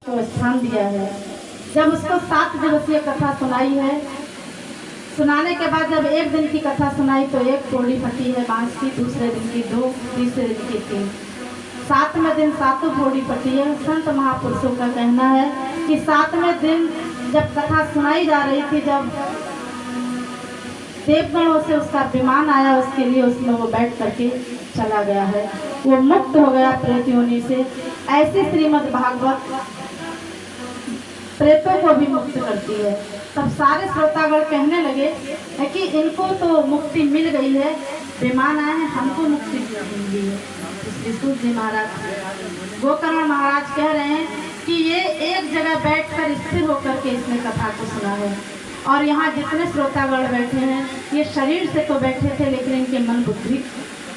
को स्थान दिया है। जब उसको 7 दिवसीय कथा सुनाई है, सुनाने के बाद जब एक दिन की कथा सुनाई तो एक पोड़ी फटी है बांस की, दूसरे दिन की 2, तीसरे दिन की 3, 7वें दिन 7 पोड़ी फटी है। संत महापुरुषों का कहना है कि 7वें दिन जब कथा सुनाई जा रही थी, जब देवगणों से उसका विमान आया, उसके लिए उसमें वो बैठ करके चला गया है, वो मुक्त हो गया प्रेत योनि से। ऐसी श्रीमद् भागवत प्रेतों को भी मुक्त करती है। तब सारे श्रोतागण कहने लगे है कि इनको तो मुक्ति मिल गई है, विमान आए हैं, हमको मुक्ति मिल गई है। श्री सूत जी महाराज गोकर्ण महाराज कह रहे हैं कि ये एक जगह बैठकर स्थिर होकर के इसने कथा को सुना है, और यहाँ जितने श्रोतागण बैठे हैं ये शरीर से तो बैठे थे, लेकिन इनके मन बुद्धि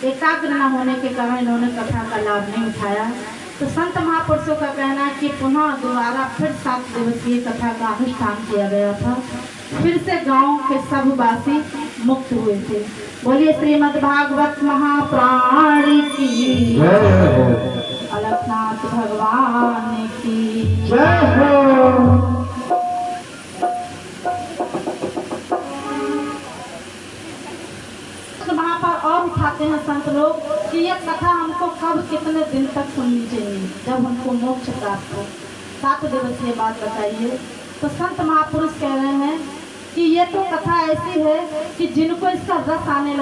एकाग्र न होने के कारण इन्होंने कथा का लाभ नहीं उठाया। तो संत महापुरुषों का कहना है कि पुनः दोबारा फिर 7 दिवसीय कथा का अनुष्ठान किया गया था, फिर से गांव के सब वासी मुक्त हुए थे। बोलिए श्रीमद् भागवत महाप्राण की, अलखनाथ भगवान की जय हो। वहाँ पर और उठाते हैं संत लोग कि यह कथा हमको कब कितने दिन तक सुननी चाहिए जब हमको मोक्ष प्राप्त हो। 7 दिवसीय बात बताइए। तो संत महापुरुष कह रहे हैं कि ये तो कथा ऐसी है कि जिनको इसका रस आने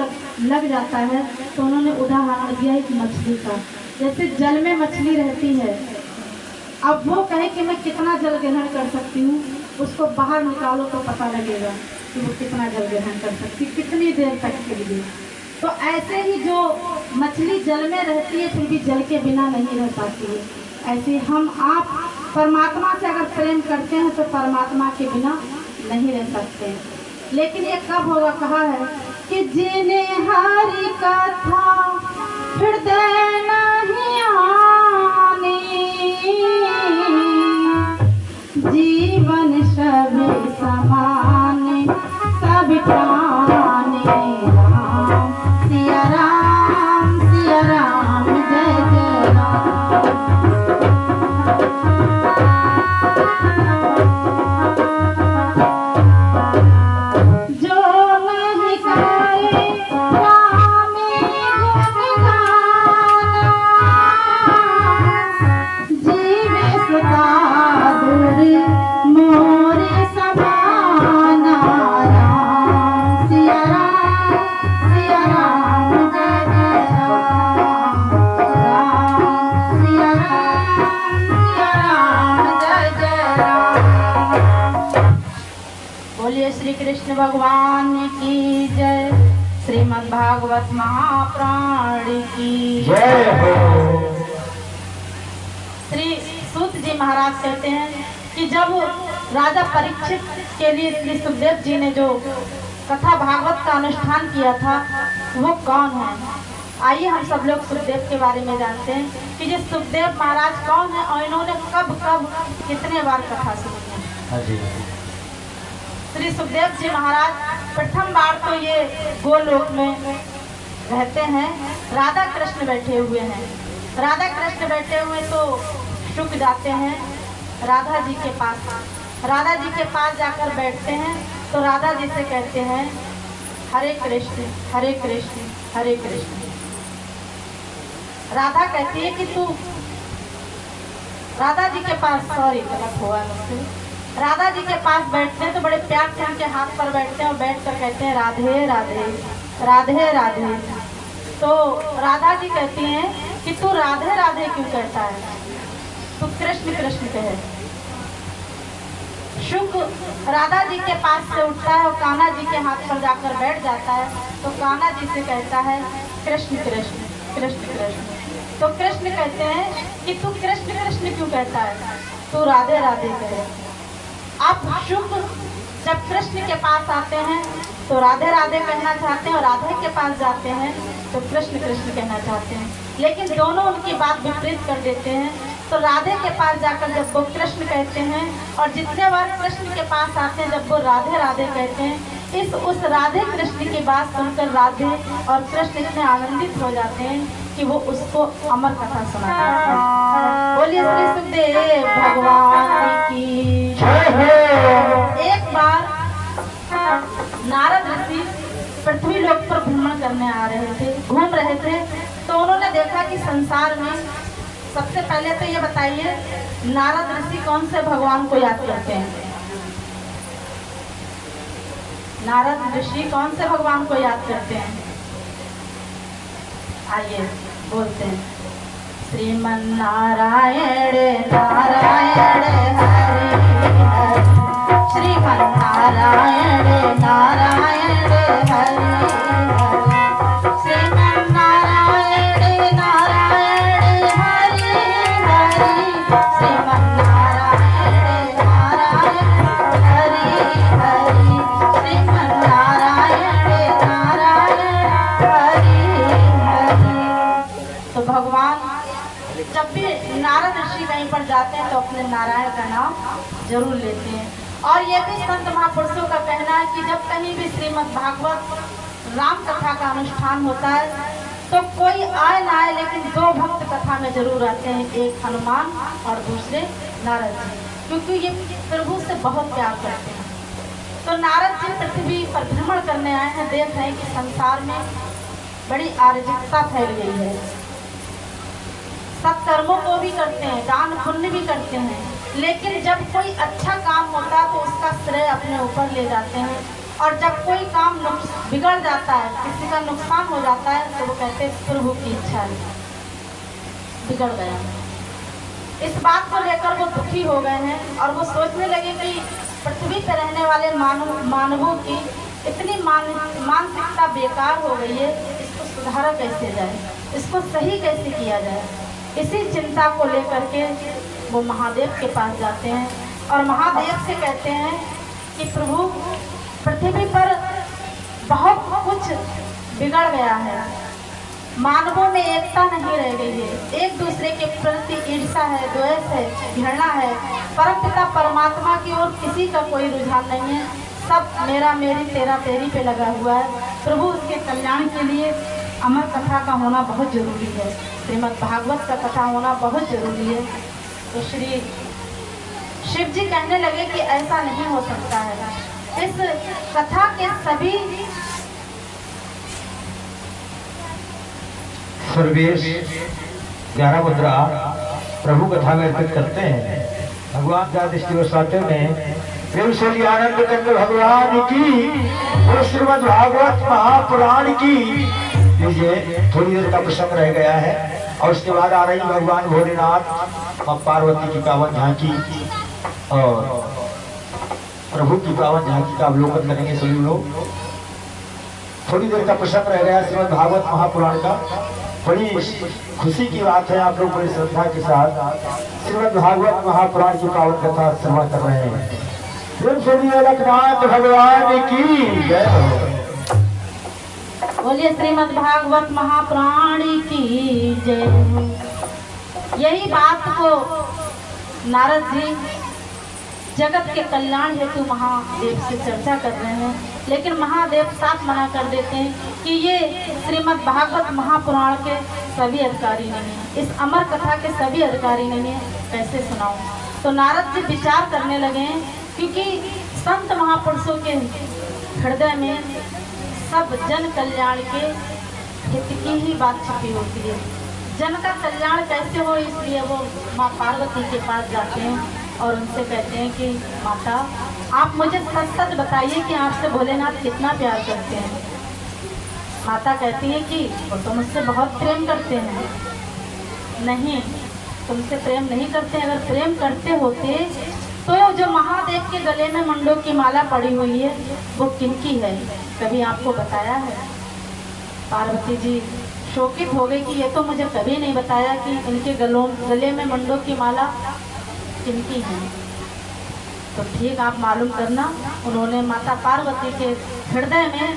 लग जाता है, तो उन्होंने उदाहरण दिया एक मछली का। जैसे जल में मछली रहती है, अब वो कहे कि मैं कितना जल ग्रहण कर सकती हूँ, उसको बाहर निकालो तो पता लगेगा कि वो कितना जल ग्रहण कर सकती, कितनी देर तक के लिए। तो ऐसे ही जो मछली जल में रहती है फिर भी जल के बिना नहीं रह पाती है, ऐसे हम आप परमात्मा से अगर प्रेम करते हैं तो परमात्मा के बिना नहीं रह सकते। लेकिन ये कब होगा, कहा है कि जिन्हें हरि कथा हृदय नहीं आनी, जीवन सभी समान सब प्राणी, राम सिया राम जय जय राम। जो नहीं गाए राम गुण गाना, जीवे सदा दूर मोरे समाना, राम सिया राम जय जय राम, राम सिया राम जय जय राम। बोलिए श्री कृष्ण भगवान की जय, श्रीमद् भागवत महाप्राण की जय हो। श्री सूत जी महाराज कहते हैं कि जब राजा परीक्षित के लिए श्री सुखदेव जी ने जो कथा भागवत का अनुष्ठान किया था वो कौन है। आइए हम सब लोग सुखदेव के बारे में जानते हैं कि ये सुखदेव महाराज कौन है और इन्होंने कब कब कितने बार कथा सुनी है। श्री सुखदेव जी महाराज प्रथम बार तो ये गोलोक में रहते हैं, राधा कृष्ण बैठे हुए हैं। राधा कृष्ण बैठे हुए तो शुक जाते हैं राधा जी के पास। राधा जी के पास जाकर बैठते हैं तो राधा जी से कहते हैं हरे कृष्ण हरे कृष्ण हरे कृष्ण। राधा कहती है कि तू, राधा जी के पास, सॉरी गलत हुआ मुझसे, राधा जी के पास बैठते हैं तो बड़े प्यार से उनके हाथ पर बैठते हैं और बैठ कर कहते हैं राधे राधे राधे राधे। तो राधा जी कहती हैं कि तू राधे राधे क्यों कहता है, तू कृष्ण कृष्ण कहे। शुक राधा जी के पास से उठता है और कान्हा जी के हाथ पर जाकर बैठ जाता है, तो कान्हा जी से कहता है कृष्ण कृष्ण कृष्ण कृष्ण। तो कृष्ण कहते हैं कि तू कृष्ण कृष्ण क्यों कहता है, तू राधे राधे कहे। अब शुक जब कृष्ण के पास आते हैं तो राधे राधे कहना चाहते हैं, और राधे के पास जाते हैं तो कृष्ण कृष्ण कहना चाहते हैं, लेकिन दोनों उनकी बात विपरीत कर देते हैं। तो राधे के पास जाकर जब वो कृष्ण कहते हैं, और जितने बार कृष्ण के पास आते हैं जब वो राधे राधे कहते हैं, उस राधे कृष्ण की बात सुनकर राधे और कृष्ण इतने आनंदित हो जाते हैं कि वो उसको अमर कथा सुनाते हैं। बोलिए श्री सुखदेव भगवान कि संसार में सबसे पहले तो ये बताइए, नारद ऋषि कौन से भगवान को याद करते हैं? नारद ऋषि कौन से भगवान को याद करते हैं? आइए बोलते हैं, श्रीमन नारायण नारायण हरि हरि, श्रीमन नारायण नारायण हरि हरि, श्रीमन नारायण नारायण हरि हरि, श्रीमन नारायण नारायण हरि हरि, श्रीमन नारायण नारायण हरि हरि। तो भगवान जब भी नारद ऋषि कहीं पर जाते हैं तो अपने नारायण का नाम जरूर लेते हैं। और ये भी संत महापुरुषों का कहना है कि जब कहीं भी श्रीमद् भागवत राम कथा का अनुष्ठान होता है तो कोई आए ना आए, लेकिन दो भक्त कथा में जरूर आते हैं, एक हनुमान और दूसरे नारद जी, क्योंकि ये प्रभु से बहुत प्यार करते हैं। तो नारद जी पृथ्वी पर भ्रमण करने आए हैं, देख रहे हैं कि संसार में बड़ी अराजकता फैल गई है। सत्कर्मों को भी करते हैं, दान पुण्य भी करते हैं, लेकिन जब कोई अच्छा काम होता है तो उसका श्रेय अपने ऊपर ले जाते हैं, और जब कोई काम बिगड़ जाता है, किसी का नुकसान हो जाता है, तो वो कहते हैं प्रभु की इच्छा है, बिगड़ गया। इस बात को लेकर वो दुखी हो गए हैं और वो सोचने लगे कि पृथ्वी पर रहने वाले मानवों की इतनी मानसिकता बेकार हो गई है, इसको सुधारा कैसे जाए, इसको सही कैसे किया जाए। इसी चिंता को लेकर के वो महादेव के पास जाते हैं और महादेव से कहते हैं कि प्रभु, पृथ्वी पर बहुत कुछ बिगड़ गया है, मानवों में एकता नहीं रह गई है, एक दूसरे के प्रति ईर्ष्या है, द्वेष है, घृणा है, परमपिता परमात्मा की ओर किसी का कोई रुझान नहीं है, सब मेरा मेरी तेरा तेरी पे लगा हुआ है। प्रभु, उसके कल्याण के लिए अमर कथा का होना बहुत जरूरी है, श्रीमद् भागवत का कथा होना बहुत जरूरी है। तो श्री शिव जी कहने लगे कि ऐसा नहीं हो सकता है, इस कथा के सभी सर्वेश 11 मुद्रा प्रभु कथा में अर्पित करते हैं। भगवान का दृष्टि में प्रेम से आनंद कंद भगवान की, वो श्रीमद् भागवत महापुराण की। लीजिए, थोड़ी देर का प्रसंग रह गया है और उसके बाद आ रही भगवान भोलेनाथ और पार्वती की पावन झांकी और प्रभु की पावन झांकी का अवलोकन करेंगे सभी लोग। थोड़ी देर का प्रसंग रह गया श्रीमद् भागवत महापुराण का। बड़ी खुशी की बात है, आप लोग बड़ी श्रद्धा के साथ श्रीमद् भागवत महापुराण की पावन कथा श्रवण कर रहे हैं। लखनाथ भगवान की जय हो। बोलिए श्रीमद् भागवत महापुराण की जय हो। यही बात को नारद जी जगत के कल्याण हेतु महादेव से चर्चा कर रहे हैं, लेकिन महादेव साफ मना कर देते हैं कि ये श्रीमद् भागवत महापुराण के सभी अधिकारी नहीं हैं, इस अमर कथा के सभी अधिकारी नहीं हैं, कैसे सुनाऊं। तो नारद जी विचार करने लगे हैं, क्योंकि संत महापुरुषों के हृदय में सब जन कल्याण के हित की ही बात छिपी होती है। जन का कल्याण कैसे हो, इसलिए वो माँ पार्वती के पास जाते हैं और उनसे कहते हैं कि माता, आप मुझे सच सच बताइए कि आपसे भोलेनाथ कितना प्यार करते हैं। माता कहती है कि वो तो मुझसे बहुत प्रेम करते हैं। नहीं, तुमसे प्रेम नहीं करते। अगर प्रेम करते होते तो जो महादेव के गले में मुंडों की माला पड़ी हुई है वो किनकी है, कभी आपको बताया है? पार्वती जी शोकित हो गई कि ये तो मुझे कभी नहीं बताया कि इनके गले में मुंडों की माला किनकी है। तो ठीक, आप मालूम करना। उन्होंने माता पार्वती के हृदय में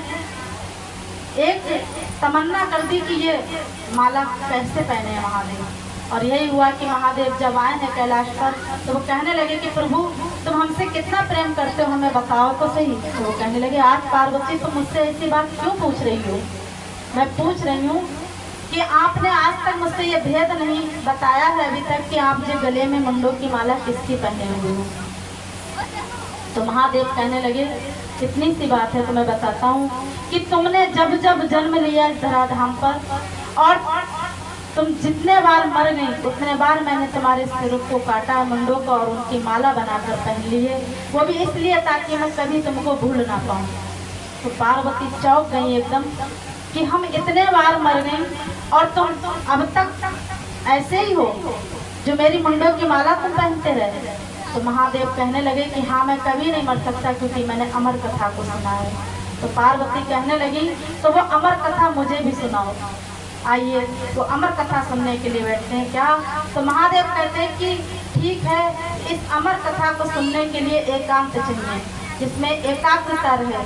एक तमन्ना कर दी कि ये माला कैसे पहने हैं महादेव। और यही हुआ कि महादेव जब आए हैं कैलाश पर तो वो कहने लगे कि प्रभु, तुम हमसे कितना प्रेम करते हो, हमें बताओ तो सही। तो वो कहने लगे, आज पार्वती तुम मुझसे ऐसी बात क्यों पूछ रही हो? मैं पूछ रही हूँ कि आपने आज तक मुझसे ये भेद नहीं बताया है अभी तक कि आप जो गले में मुंडों की माला किसकी पहने हुए हो। तो महादेव कहने लगे, इतनी सी बात है तो मैं बताता हूँ कि तुमने जब जब जन्म लिया इस धराधाम पर और तुम जितने बार मर गई उतने बार मैंने तुम्हारे सिर को काटा, मुंडों को, और उनकी माला बनाकर पहन ली है, वो भी इसलिए ताकि मैं कभी तुमको भूल ना पाऊँ। तो पार्वती चौंक गई एकदम कि हम इतने बार मर गई और तुम अब तक ऐसे ही हो जो मेरी मुंडों की माला तुम पहनते रहे। तो महादेव कहने लगे कि हाँ, मैं कभी नहीं मर सकता क्योंकि मैंने अमर कथा को सुना है। तो पार्वती कहने लगी तो वो अमर कथा मुझे भी सुनाओ। आइए तो अमर कथा सुनने के लिए बैठते हैं क्या। तो महादेव कहते हैं कि ठीक है, इस अमर कथा को सुनने के लिए एकांत चाहिए जिसमें एकाग्रता रहे।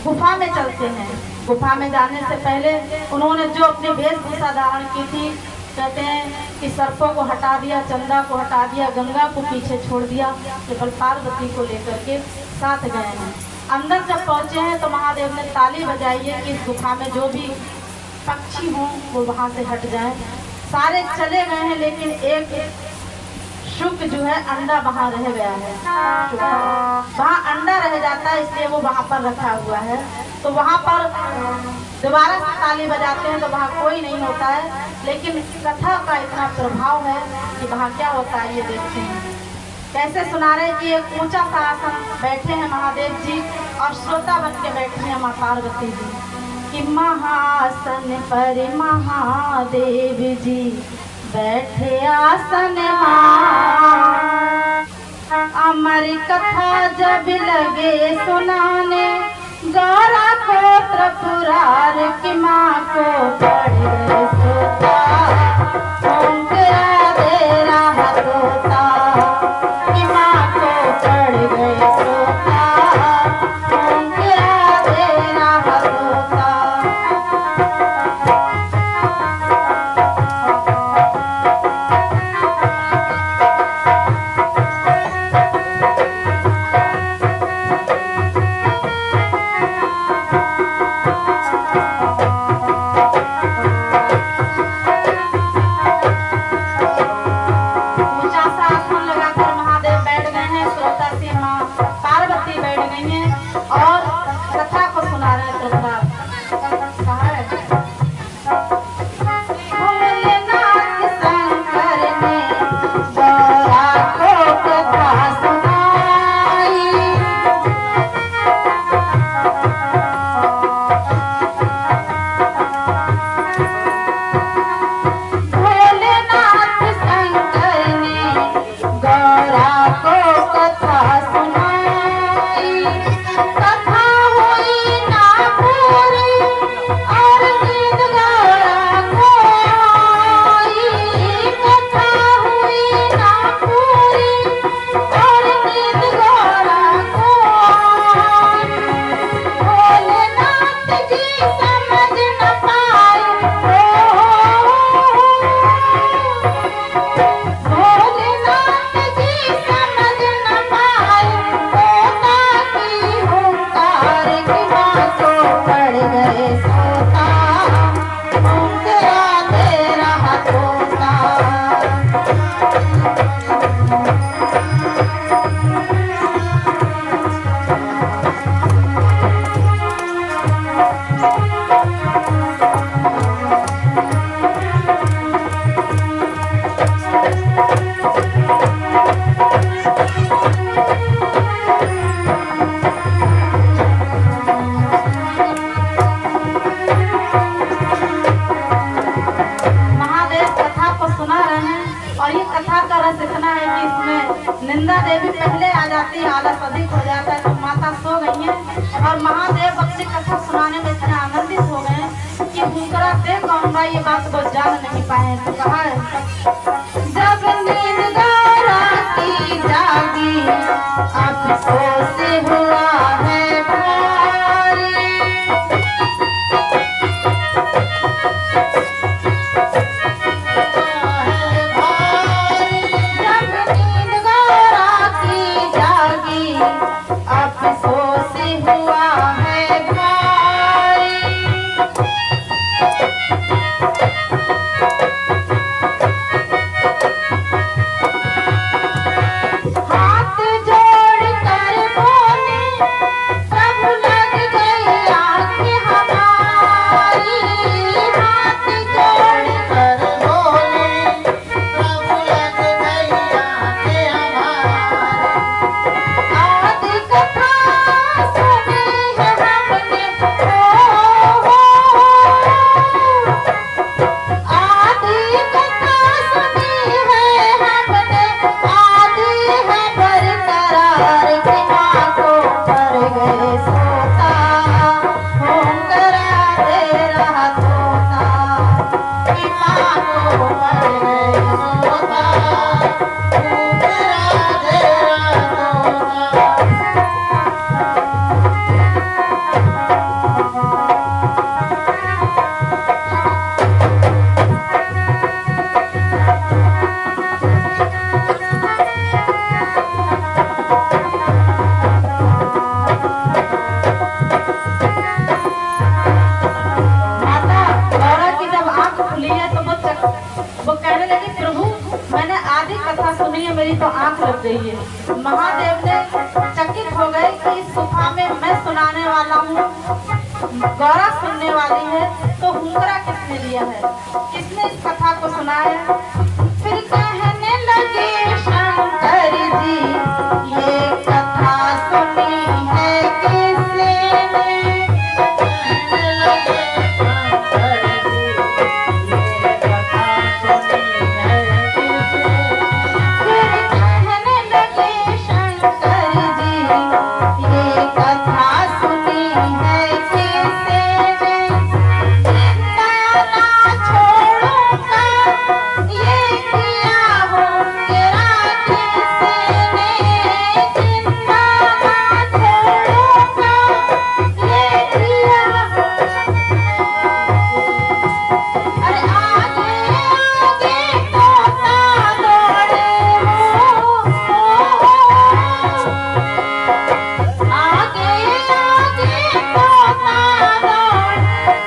गुफा में चलते हैं। गुफा में जाने से पहले उन्होंने जो अपनी वेशभूषा धारण की थी, कहते हैं कि सर्पों को हटा दिया, चंदा को हटा दिया, गंगा को पीछे छोड़ दिया, केवल पार्वती को लेकर के साथ गए हैं। अंदर जब पहुंचे हैं तो महादेव ने ताली बजाई है कि इस गुफा में जो भी पक्षी हों वो वहां से हट जाएं। सारे चले गए हैं लेकिन एक शुक जो है अंडा वहाँ रह गया है, वहाँ अंडा रह जाता है, इसलिए वो वहाँ पर रखा हुआ है। तो वहाँ पर दोबारा से ताली बजाते हैं तो वहाँ कोई नहीं होता है, लेकिन कथा का इतना प्रभाव है कि वहाँ क्या होता है ये देखते हैं। कैसे सुना रहे कि एक ऊंचा सा आसन बैठे हैं महादेव जी और श्रोता बन के बैठे हैं माँ पार्वती जी कि महासन पर महादेव जी बैठे आसन मां, अमर कथा जब लगे सुनाने, गौरा को त्रिपुरार की माँ को पड़े सोता, ओंकारा दे रहा तोता की माँ को पड़ गए सोता, ओंकारा दे रहा तोता। निंदा देवी पहले आ जाती है, आलस अधिक हो जाता है। तो माता सो गई हैं और महादेव अपनी कथा सुनाने में इतने आनंदित हो गए कि हुंकरा दे कहूँगा ये बात को जान नहीं पाए। तो कहा है जब नींद गौरा की जागी अफसोस हुआ है भारी, अफसोस हुआ है भारी, कथा सुनी है मेरी तो आंख लग गई है। महादेव ने चकित हो गए कि इस गुफा में मैं सुनाने वाला हूँ, गौरा सुनने वाली है, तो हुंकरा किसने लिया है, किसने इस कथा को सुनाया। फिर कहने लगे शंकर जी ये कथा सुनी है किसने, कहने लगे शंकर जी ये कथा सुनी है किसने। फिर कहने लगे शंकर जी ये कथा सुनी है किसने, जिंदा ना छोड़ूंगा ये किया हो तेरा किसने, जिंदा ना छोड़ूंगा ये किया हो। अरे आगे आगे तोता दौड़े हो, आगे आगे तोता दौड़,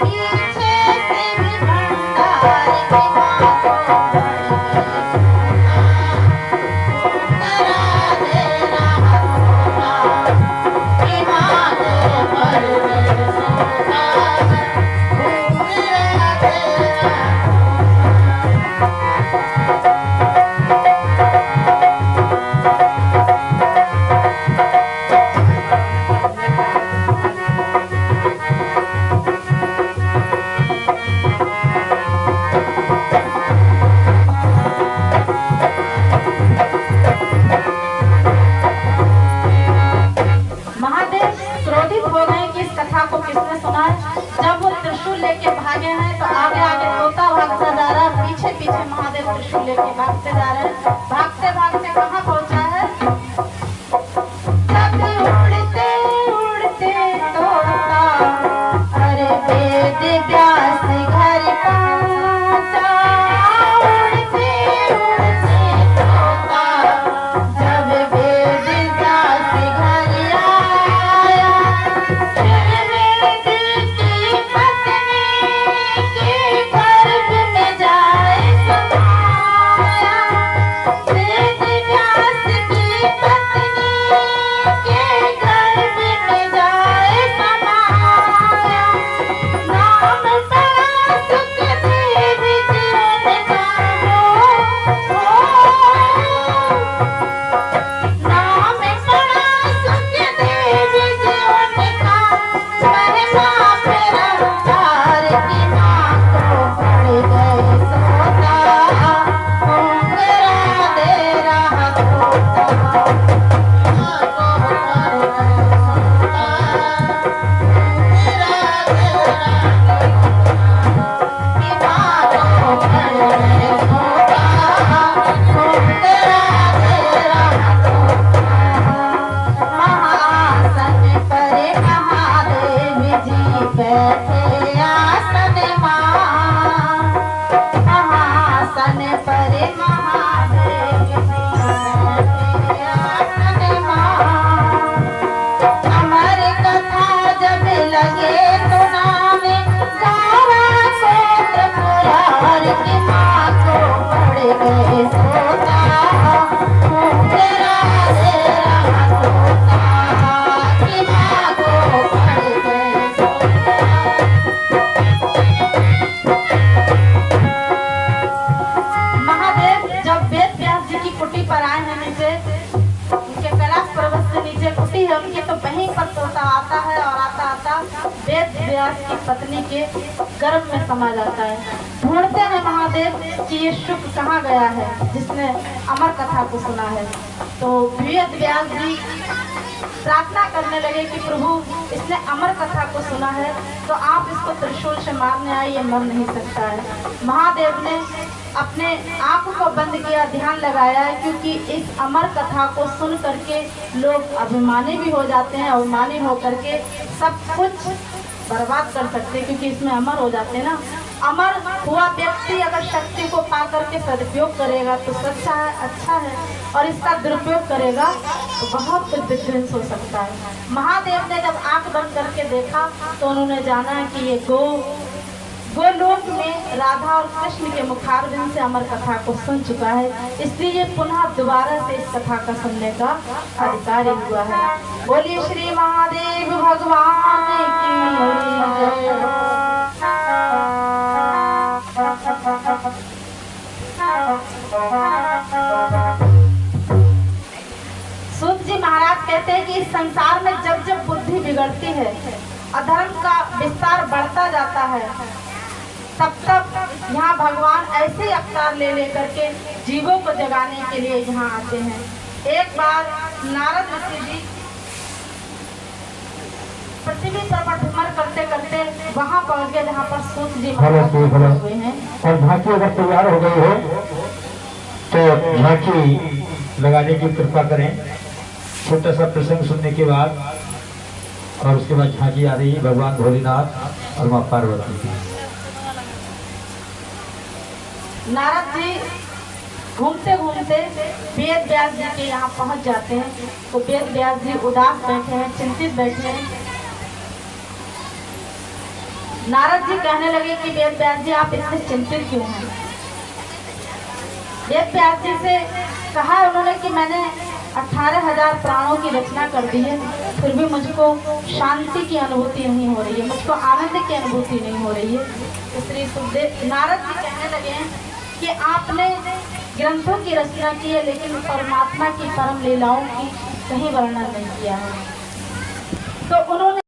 पीछे से भी भंडार की माँ को करा दे रहा होगा, कि माँ को कर दे सोगा, घूमेरा तेरा। महादेव क्रोधित हो गए कि इस कथा को किसने सुना है। जब वो त्रिशूल लेके भागे हैं तो आगे आगे तोता भागता जा रहा है, पीछे पीछे महादेव त्रिशूल लेके भागते जा रहे हैं। भागते भागते कहाँ पहुंचा है, जब उड़ते उड़ते तोता अरे वेद व्यास घर पहुंचा, उड़ते उड़ते तोता जब वेद व्यास घर आया, वेद की पत्नी के गर्भ में जाए समाया, वेद व्यास की पत्नी के गर्भ में जाए समाया। नाम बड़ा सुखदेव जीवन का हो, नाम बड़ा सुखदेव जीवन का, महिमा मेरा तार की माँ को पड़ गए सोता, हुंकरा दे रहा तोता, माँ को पड़ गए सोता, हुंकरा दे रहा कि माँ को पड़ गए सोता, हुंकरा दे रहा तोता। महाआसन पर महादेव जी बैठे आसन माँ, महाआसन पर महादेव जी बैठे आसन माँ। अमर कथा जब लगे सुनाने, गौरा गोत्र पुरार की माँ को पड़ गए सोता, हुंकरा दे रहा तोता, कि माँ को पड़ गए सोता। महादेव जब वेद व्यास जी की कुटी पर आए हैं नीचे, उनके कैलाश पर्वत से नीचे कुटी है उनकी, तो वहीं पर तोता आता है और आता आता वेद व्यास की पत्नी के गर्भ में समा जाता है। ढूंढते हैं महादेव कि ये शुक कहाँ गया है जिसने अमर कथा को सुना है। तो वेद व्यास जी प्रार्थना करने लगे कि प्रभु इसने अमर कथा को सुना है तो आप इसको त्रिशूल से मारने आए, ये मर नहीं सकता है। महादेव ने अपने आंख को बंद किया, ध्यान लगाया, क्योंकि इस अमर कथा को सुन करके लोग अभिमानी भी हो जाते हैं, अभिमानी होकर के सब कुछ बर्बाद कर सकते हैं, क्योंकि इसमें अमर हो जाते हैं ना। अमर हुआ व्यक्ति अगर शक्ति को पा करके सदुपयोग करेगा तो सच्चा है, अच्छा है, और इसका दुरुपयोग करेगा तो बहुत कुछ विध्वंस हो सकता है। महादेव ने जब आंख बंद करके देखा तो उन्होंने जाना कि ये गोलोक में राधा और कृष्ण के मुखारबिंद से अमर कथा को सुन चुका है, इसलिए ये पुनः दोबारा से इस कथा का सुनने का अधिकार हुआ है। बोलिए श्री महादेव भगवान की सूत जी महाराज कहते हैं कि इस संसार में जब जब बुद्धि बिगड़ती है, अधर्म का विस्तार बढ़ता जाता है, तब तब यहाँ भगवान ऐसे अवतार ले लेकर के जीवों को जगाने के लिए यहाँ आते हैं। एक बार नारद ऋषि जी पृथ्वी पर भ्रमण करते करते वहाँ पहुँच गए जहाँ पर सूत जी महाराज हुए हैं। और झांकी अगर तैयार हो गई हो तो झांकी लगाने की कृपा करें। छोटा सा प्रसंग सुनने के बाद और उसके बाद झांकी आ रही है भगवान भोलेनाथ और माँ पार्वती की। नारद जी घूमते घूमते वेद व्यास जी के यहाँ पहुँच जाते हैं, तो वेद व्यास जी उदास बैठे हैं, चिंतित बैठे हैं। नारद जी कहने लगे कि वेद व्यास जी आप इतने चिंतित क्यों हैं? वेद व्यास जी से कहा उन्होंने कि मैंने 18,000 प्राणों की रचना कर दी है, फिर भी मुझको शांति की अनुभूति नहीं हो रही है, मुझको आनंद की अनुभूति नहीं हो रही है। तो श्री सुखदेव नारद जी कहने लगे हैं कि आपने ग्रंथों की रचना की है, लेकिन परमात्मा की परम लीलाओं की कहीं वर्णन नहीं किया है। तो उन्होंने